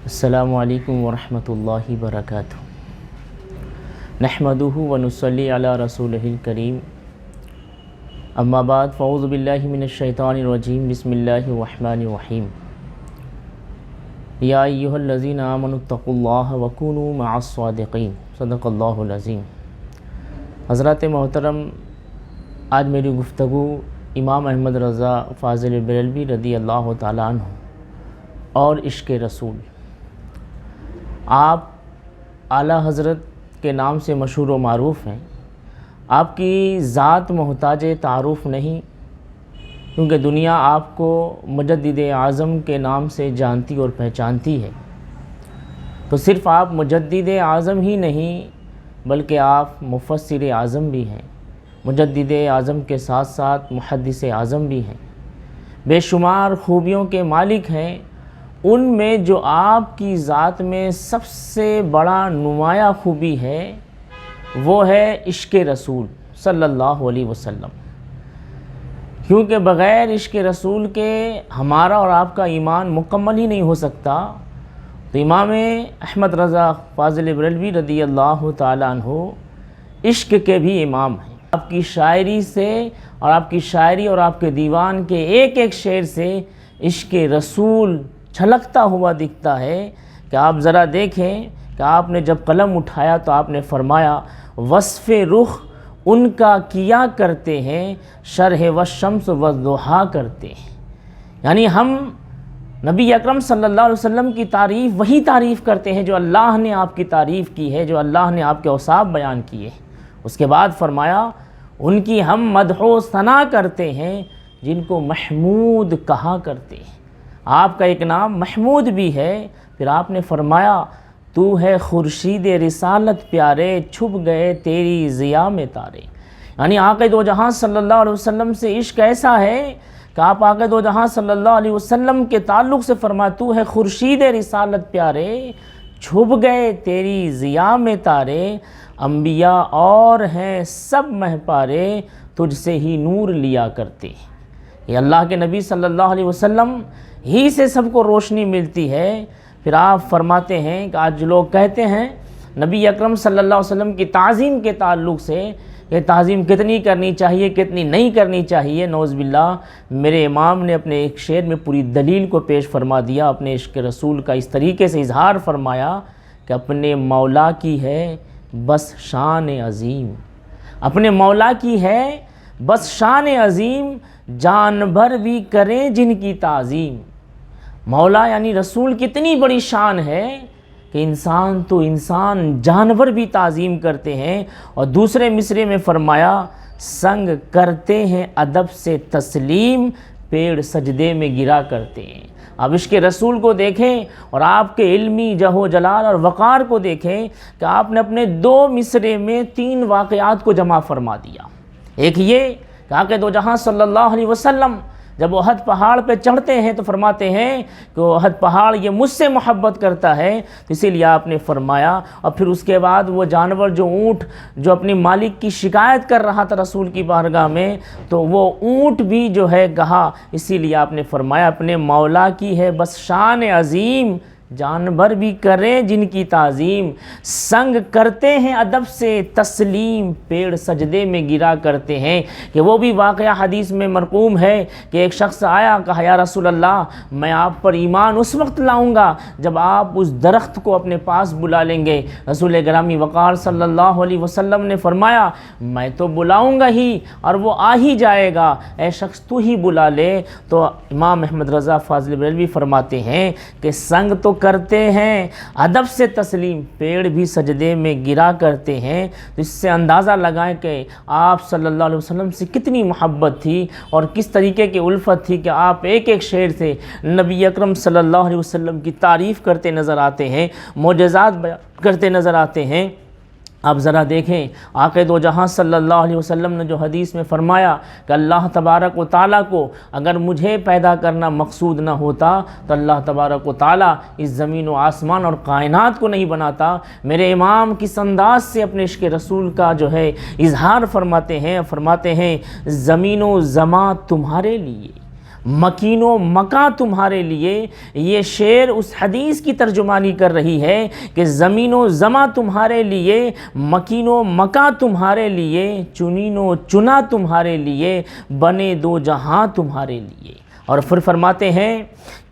السلام علیکم ورحمۃ اللہ وبرکاتہ۔ نحمدہ ونصلی علی رسولہ الکریم، اما بعد فاعوذ باللہ من الشیطان الرجیم، بسم اللہ الرحمن الرحیم۔ یا ایھا الذین آمنوا اتقوا اللہ وکونوا مع الصادقین، صدق اللہ العظیم۔ حضرات محترم، آج میری گفتگو امام احمد رضا فاضل بریلوی رضی اللہ تعالیٰ عنہ اور عشق رسول۔ آپ اعلیٰ حضرت کے نام سے مشہور و معروف ہیں۔ آپ کی ذات محتاج تعارف نہیں، کیونکہ دنیا آپ کو مجدد اعظم کے نام سے جانتی اور پہچانتی ہے۔ تو صرف آپ مجدد اعظم ہی نہیں بلکہ آپ مفسر اعظم بھی ہیں، مجدد اعظم کے ساتھ ساتھ محدث اعظم بھی ہیں، بے شمار خوبیوں کے مالک ہیں۔ ان میں جو آپ کی ذات میں سب سے بڑا نمایاں خوبی ہے وہ ہے عشق رسول صلی اللہ علیہ وسلم، کیونکہ بغیر عشق رسول کے ہمارا اور آپ کا ایمان مکمل ہی نہیں ہو سکتا۔ تو امام احمد رضا فاضل بریلوی رضی اللہ تعالیٰ عنہ عشق کے بھی امام ہیں۔ آپ کی شاعری سے اور آپ کی شاعری اور آپ کے دیوان کے ایک ایک شعر سے عشق رسول چھلکتا ہوا دکھتا ہے کہ آپ ذرا دیکھیں کہ آپ نے جب قلم اٹھایا تو آپ نے فرمایا وصف رخ ان کا کیا کرتے ہیں، شرح والشمس والضحیٰ کرتے ہیں۔ یعنی ہم نبی اکرم صلی اللہ علیہ وسلم کی تعریف وہی تعریف کرتے ہیں جو اللہ نے آپ کی تعریف کی ہے، جو اللہ نے آپ کے اوصاف بیان کیے۔ اس کے بعد فرمایا ان کی ہم مدح و ثنا کرتے ہیں جن کو محمود کہا کرتے ہیں۔ آپ کا ایک نام محمود بھی ہے۔ پھر آپ نے فرمایا تو ہے خورشید رسالت پیارے، چھپ گئے تیری ضیاء میں تارے۔ یعنی آقا دو جہاں صلی اللہ علیہ وسلم سے عشق ایسا ہے کہ آپ آقا دو جہاں صلی اللہ علیہ وسلم کے تعلق سے فرمایا تو ہے خورشید رسالت پیارے، چھپ گئے تیری ضیاء میں تارے، انبیاء اور ہیں سب مہپارے، تجھ سے ہی نور لیا کرتے۔ یہ اللہ کے نبی صلی اللہ علیہ وسلم ہی سے سب کو روشنی ملتی ہے۔ پھر آپ فرماتے ہیں کہ آج لوگ کہتے ہیں نبی اکرم صلی اللہ علیہ وسلم کی تعظیم کے تعلق سے کہ تعظیم کتنی کرنی چاہیے کتنی نہیں کرنی چاہیے، نعوذ باللہ۔ میرے امام نے اپنے ایک شعر میں پوری دلیل کو پیش فرما دیا، اپنے عشق رسول کا اس طریقے سے اظہار فرمایا کہ اپنے مولا کی ہے بس شان عظیم، اپنے مولا کی ہے بس شان عظیم، جانور بھی کریں جن کی تعظیم۔ مولا یعنی رسول کی اتنی بڑی شان ہے کہ انسان تو انسان، جانور بھی تعظیم کرتے ہیں۔ اور دوسرے مصرے میں فرمایا سنگ کرتے ہیں ادب سے تسلیم، پیڑ سجدے میں گرا کرتے ہیں۔ اب عشق رسول کو دیکھیں اور آپ کے علمی جہو جلال اور وقار کو دیکھیں کہ آپ نے اپنے دو مصرے میں 3 واقعات کو جمع فرما دیا۔ ایک یہ کہ آقا دو جہاں صلی اللہ علیہ وسلم جب احد پہاڑ پہ چڑھتے ہیں تو فرماتے ہیں کہ احد پہاڑ یہ مجھ سے محبت کرتا ہے، تو اسی لیے آپ نے فرمایا۔ اور پھر اس کے بعد وہ جانور جو اونٹ جو اپنی مالک کی شکایت کر رہا تھا رسول کی بارگاہ میں، تو وہ اونٹ بھی جو ہے کہا، اسی لیے آپ نے فرمایا اپنے مولا کی ہے بس شان عظیم، جانور بھی کریں جن کی تعظیم، سنگ کرتے ہیں ادب سے تسلیم، پیڑ سجدے میں گرا کرتے ہیں۔ کہ وہ بھی واقعہ حدیث میں مرقوم ہے کہ ایک شخص آیا، کہا یا رسول اللہ میں آپ پر ایمان اس وقت لاؤں گا جب آپ اس درخت کو اپنے پاس بلا لیں گے۔ رسول گرامی وقار صلی اللہ علیہ وسلم نے فرمایا میں تو بلاؤں گا ہی اور وہ آ ہی جائے گا، اے شخص تو ہی بلا لے۔ تو امام احمد رضا فاضل بریلوی فرماتے ہیں کہ سنگ تو کرتے ہیں ادب سے تسلیم، پیڑ بھی سجدے میں گرا کرتے ہیں۔ تو اس سے اندازہ لگائیں کہ آپ صلی اللہ علیہ وسلم سے کتنی محبت تھی اور کس طریقے کی الفت تھی کہ آپ ایک ایک شعر سے نبی اکرم صلی اللہ علیہ وسلم کی تعریف کرتے نظر آتے ہیں، معجزات بیان کرتے نظر آتے ہیں۔ آپ ذرا دیکھیں آقا دو جہاں صلی اللہ علیہ وسلم نے جو حدیث میں فرمایا کہ اللہ تبارک و تعالیٰ کو اگر مجھے پیدا کرنا مقصود نہ ہوتا تو اللہ تبارک و تعالیٰ اس زمین و آسمان اور کائنات کو نہیں بناتا۔ میرے امام کس انداز سے اپنے عشق رسول کا جو ہے اظہار فرماتے ہیں زمین و زمان تمہارے لیے، مکین و مکاں تمہارے لیے، یہ شعر اس حدیث کی ترجمانی کر رہی ہے کہ زمین و زماں تمہارے لیے، مکین و مکاں تمہارے لیے، چنین و چنا تمہارے لیے، بنے دو جہاں تمہارے لیے۔ اور پھر فرماتے ہیں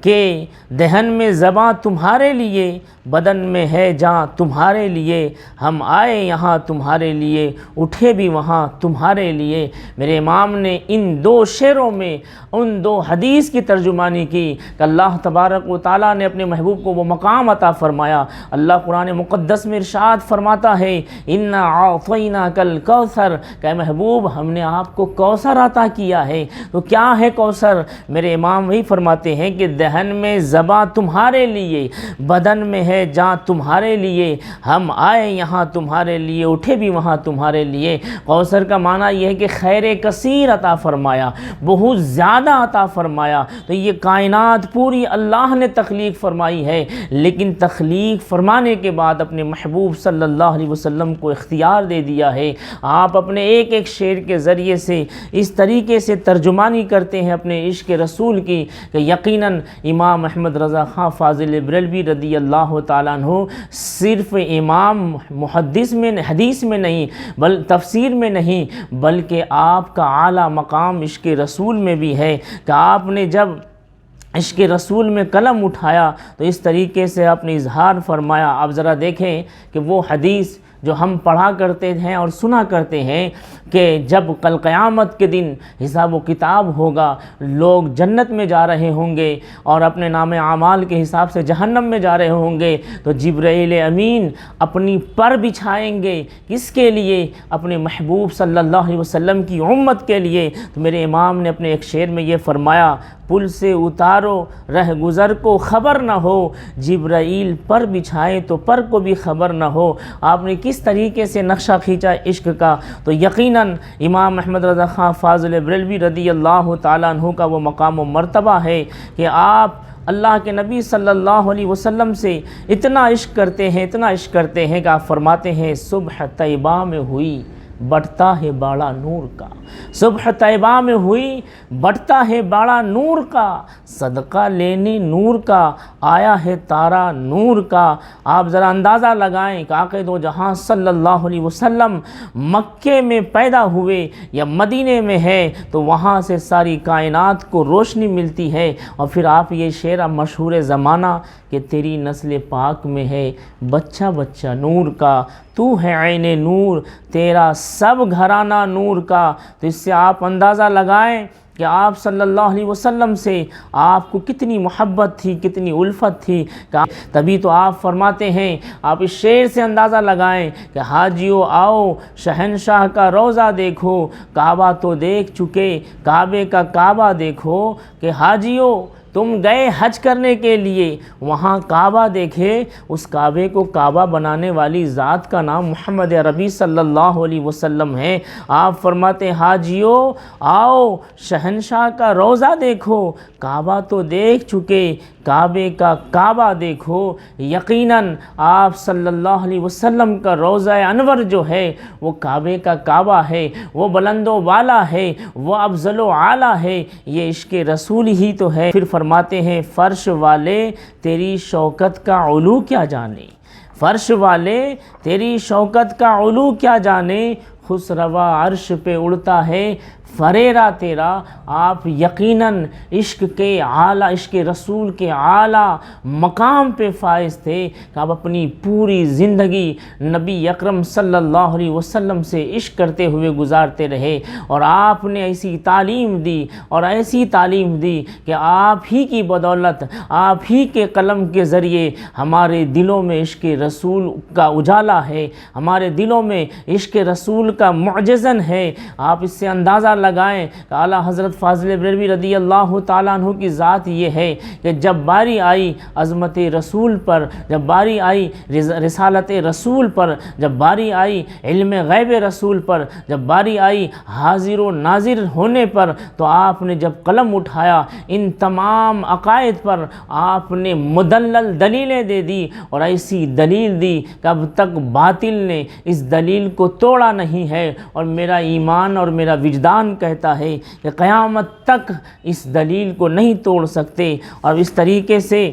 کہ دہن میں زباں تمہارے لیے، بدن میں ہے جاں تمہارے لیے، ہم آئے یہاں تمہارے لیے، اٹھے بھی وہاں تمہارے لیے۔ میرے امام نے ان دو شعروں میں ان دو حدیث کی ترجمانی کی کہ اللہ تبارک و تعالیٰ نے اپنے محبوب کو وہ مقام عطا فرمایا۔ اللہ قرآن مقدس میں ارشاد فرماتا ہے اِنَّا أَعْطَيْنَاكَ الْكَوْثَرَ، کہ محبوب ہم نے آپ کو کوثر عطا کیا ہے۔ تو کیا ہے کوثر؟ میرے امام وہی فرماتے ہیں کہ دہن میں زباں تمہارے لیے، بدن میں ہے جاں تمہارے لیے، ہم آئے یہاں تمہارے لیے، اٹھے بھی وہاں تمہارے لیے۔ کوثر کا معنی یہ ہے کہ خیر کثیر عطا فرمایا، بہت زیادہ عطا فرمایا۔ تو یہ کائنات پوری اللہ نے تخلیق فرمائی ہے، لیکن تخلیق فرمانے کے بعد اپنے محبوب صلی اللہ علیہ وسلم کو اختیار دے دیا ہے۔ آپ اپنے ایک ایک شعر کے ذریعے سے اس طریقے سے ترجمانی کرتے ہیں اپنے عشق رسول کی کہ یقیناً امام احمد رضا خان فاضل بریلوی رضی اللہ تعالیٰ عنہ صرف امام محدث میں حدیث میں نہیں تفسیر میں نہیں، بلکہ آپ کا اعلیٰ مقام عشق رسول میں بھی ہے کہ آپ نے جب عشق رسول میں قلم اٹھایا تو اس طریقے سے آپ نے اظہار فرمایا۔ آپ ذرا دیکھیں کہ وہ حدیث جو ہم پڑھا کرتے ہیں اور سنا کرتے ہیں کہ جب کل قیامت کے دن حساب و کتاب ہوگا، لوگ جنت میں جا رہے ہوں گے اور اپنے نام اعمال کے حساب سے جہنم میں جا رہے ہوں گے، تو جبرائیل امین اپنی پر بچھائیں گے کس کے لیے؟ اپنے محبوب صلی اللہ علیہ وسلم کی امت کے لیے۔ تو میرے امام نے اپنے ایک شعر میں یہ فرمایا پل سے اتارو رہ گزر کو خبر نہ ہو، جبرائیل پر بچھائے تو پر کو بھی خبر نہ ہو۔ آپ نے کس طریقے سے نقشہ کھینچا عشق کا، تو یقیناً امام احمد رضا خان فاضل بریلوی رضی اللہ تعالیٰ عنہ کا وہ مقام و مرتبہ ہے کہ آپ اللہ کے نبی صلی اللہ علیہ وسلم سے اتنا عشق کرتے ہیں، اتنا عشق کرتے ہیں کہ آپ فرماتے ہیں صبح طیبہ میں ہوئی بڑھتا ہے باڑا نور کا، صبح طیبہ میں ہوئی بڑھتا ہے باڑا نور کا، صدقہ لینے نور کا آیا ہے تارا نور کا۔ آپ ذرا اندازہ لگائیں کہ آقا دو جہاں صلی اللہ علیہ وسلم مکے میں پیدا ہوئے یا مدینے میں ہے تو وہاں سے ساری کائنات کو روشنی ملتی ہے، اور پھر آپ یہ شعر مشہور زمانہ کہ تیری نسل پاک میں ہے بچہ بچہ نور کا، تو ہے عین نور تیرا سب گھرانہ نور کا۔ تو اس سے آپ اندازہ لگائیں کہ آپ صلی اللہ علیہ وسلم سے آپ کو کتنی محبت تھی، کتنی الفت تھی۔ تبھی تو آپ فرماتے ہیں، آپ اس شعر سے اندازہ لگائیں کہ حاجیو آؤ شہنشاہ کا روضہ دیکھو، کعبہ تو دیکھ چکے کعبے کا کعبہ دیکھو، کہ حاجیو تم گئے حج کرنے کے لیے، وہاں کعبہ دیکھے، اس کعبے کو کعبہ بنانے والی ذات کا نام محمد عربی صلی اللہ علیہ وسلم ہے۔ آپ فرماتے ہیں حاجیو آؤ شہنشاہ کا روضہ دیکھو، کعبہ تو دیکھ چکے کعبے کا کعبہ دیکھو۔ یقیناً آپ صلی اللہ علیہ وسلم کا روضہ انور جو ہے وہ کعبے کا کعبہ ہے، وہ بلند و بالا ہے، وہ افضل و اعلیٰ ہے، یہ عشق رسول ہی تو ہے۔ پھر فرماتے ہیں فرش والے تیری شوکت کا علو کیا جانے، فرش والے تیری شوکت کا علو کیا جانے، خسروا عرش پہ اڑتا ہے فریرا تیرا۔ آپ یقیناً عشق کے اعلیٰ، عشق رسول کے اعلیٰ مقام پہ فائز تھے کہ آپ اپنی پوری زندگی نبی اکرم صلی اللہ علیہ وسلم سے عشق کرتے ہوئے گزارتے رہے، اور آپ نے ایسی تعلیم دی اور ایسی تعلیم دی کہ آپ ہی کی بدولت، آپ ہی کے قلم کے ذریعے ہمارے دلوں میں عشق رسول کا اجالا ہے، ہمارے دلوں میں عشق رسول کا معجزن ہے۔ آپ اس سے اندازہ لگائیں کہ اعلیٰ حضرت فاضل بریلوی رضی اللہ تعالیٰ عنہ کی ذات یہ ہے کہ جب باری آئی عظمت رسول پر، جب باری آئی رسالت رسول پر، جب باری آئی علم غیب رسول پر، جب باری آئی حاضر و ناظر ہونے پر، تو آپ نے جب قلم اٹھایا ان تمام عقائد پر آپ نے مدلل دلیلیں دے دی، اور ایسی دلیل دی کہ اب تک باطل نے اس دلیل کو توڑا نہیں ہے، اور میرا ایمان اور میرا وجدان السلام کہتا ہے کہ قیامت تک اس دلیل کو نہیں توڑ سکتے۔ اور اس طریقے سے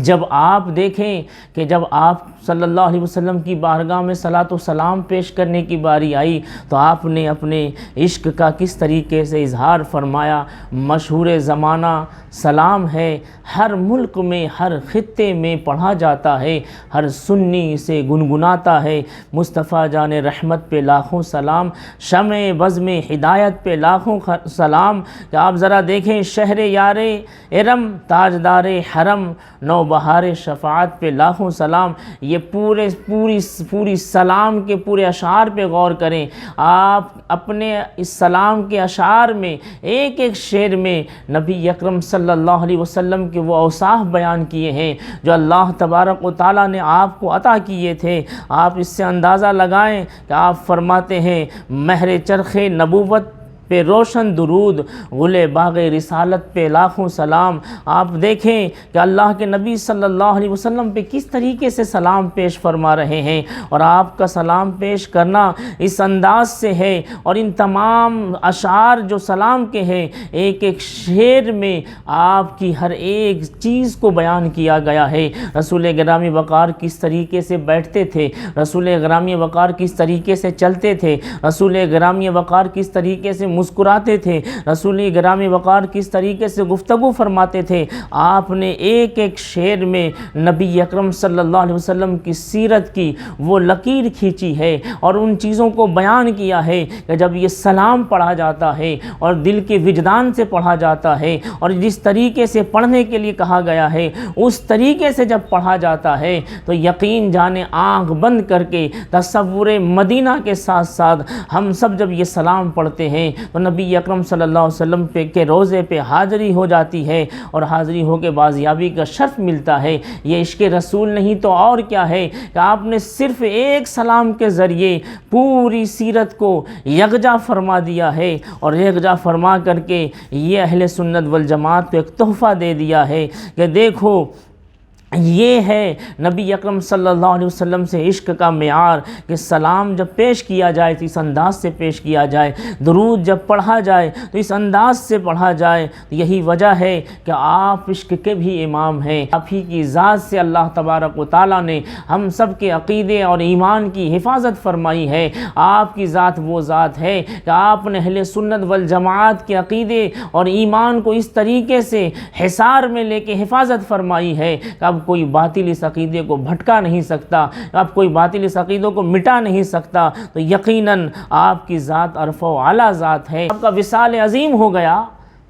جب آپ دیکھیں کہ جب آپ صلی اللہ علیہ وسلم کی بارگاہ میں صلاۃ و سلام پیش کرنے کی باری آئی تو آپ نے اپنے عشق کا کس طریقے سے اظہار فرمایا۔ مشہور زمانہ سلام ہے، ہر ملک میں ہر خطے میں پڑھا جاتا ہے، ہر سنی اسے گنگناتا ہے۔ مصطفیٰ جان رحمت پہ لاکھوں سلام، شمع بزم ہدایت پہ لاکھوں سلام۔ کہ آپ ذرا دیکھیں شہر یار ارم تاجدار حرم نو بہار شفاعت پہ لاکھوں سلام۔ یہ پوری سلام کے پورے اشعار پہ غور کریں۔ آپ اپنے اس سلام کے اشعار میں ایک ایک شعر میں نبی اکرم صلی اللہ علیہ وسلم کے وہ اوصاف بیان کیے ہیں جو اللہ تبارک و تعالیٰ نے آپ کو عطا کیے تھے۔ آپ اس سے اندازہ لگائیں کہ آپ فرماتے ہیں مہر چرخ نبوت پہ روشن درود، گل باغ رسالت پہ لاکھوں سلام۔ آپ دیکھیں کہ اللہ کے نبی صلی اللہ علیہ وسلم پہ کس طریقے سے سلام پیش فرما رہے ہیں، اور آپ کا سلام پیش کرنا اس انداز سے ہے، اور ان تمام اشعار جو سلام کے ہیں ایک ایک شعر میں آپ کی ہر ایک چیز کو بیان کیا گیا ہے۔ رسول گرامی وقار کس طریقے سے بیٹھتے تھے، رسول گرامی وقار کس طریقے سے چلتے تھے، رسول گرامی وقار کس طریقے سے مسکراتے تھے، رسول گرامی وقار کس طریقے سے گفتگو فرماتے تھے۔ آپ نے ایک ایک شعر میں نبی اکرم صلی اللہ علیہ وسلم کی سیرت کی وہ لکیر کھینچی ہے، اور ان چیزوں کو بیان کیا ہے کہ جب یہ سلام پڑھا جاتا ہے اور دل کے وجدان سے پڑھا جاتا ہے، اور جس طریقے سے پڑھنے کے لیے کہا گیا ہے اس طریقے سے جب پڑھا جاتا ہے تو یقین جانے آنکھ بند کر کے تصور مدینہ کے ساتھ ساتھ ہم سب جب یہ سلام پڑھتے ہیں تو نبی اکرم صلی اللہ علیہ وسلم کے روضے پہ حاضری ہو جاتی ہے، اور حاضری ہو کے بازیابی کا شرف ملتا ہے۔ یہ عشق رسول نہیں تو اور کیا ہے کہ آپ نے صرف ایک سلام کے ذریعے پوری سیرت کو یکجا فرما دیا ہے، اور یکجا فرما کر کے یہ اہل سنت والجماعت کو ایک تحفہ دے دیا ہے کہ دیکھو یہ ہے نبی اکرم صلی اللہ علیہ وسلم سے عشق کا معیار کہ سلام جب پیش کیا جائے تو اس انداز سے پیش کیا جائے، درود جب پڑھا جائے تو اس انداز سے پڑھا جائے۔ یہی وجہ ہے کہ آپ عشق کے بھی امام ہیں۔ آپ ہی کی ذات سے اللہ تبارک و تعالیٰ نے ہم سب کے عقیدے اور ایمان کی حفاظت فرمائی ہے۔ آپ کی ذات وہ ذات ہے کہ آپ نے اہل سنت والجماعت کے عقیدے اور ایمان کو اس طریقے سے حصار میں لے کے حفاظت فرمائی ہے کہ اب کوئی باطل اس عقیدے کو بھٹکا نہیں سکتا، اب کوئی باطل اس عقیدوں کو مٹا نہیں سکتا۔ تو یقیناً آپ کی ذات عرف و اعلیٰ ذات ہے۔ آپ کا وصال عظیم ہو گیا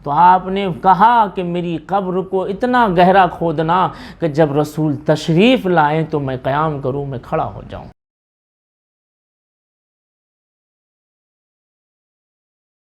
تو آپ نے کہا کہ میری قبر کو اتنا گہرا کھودنا کہ جب رسول تشریف لائیں تو میں قیام کروں، میں کھڑا ہو جاؤں۔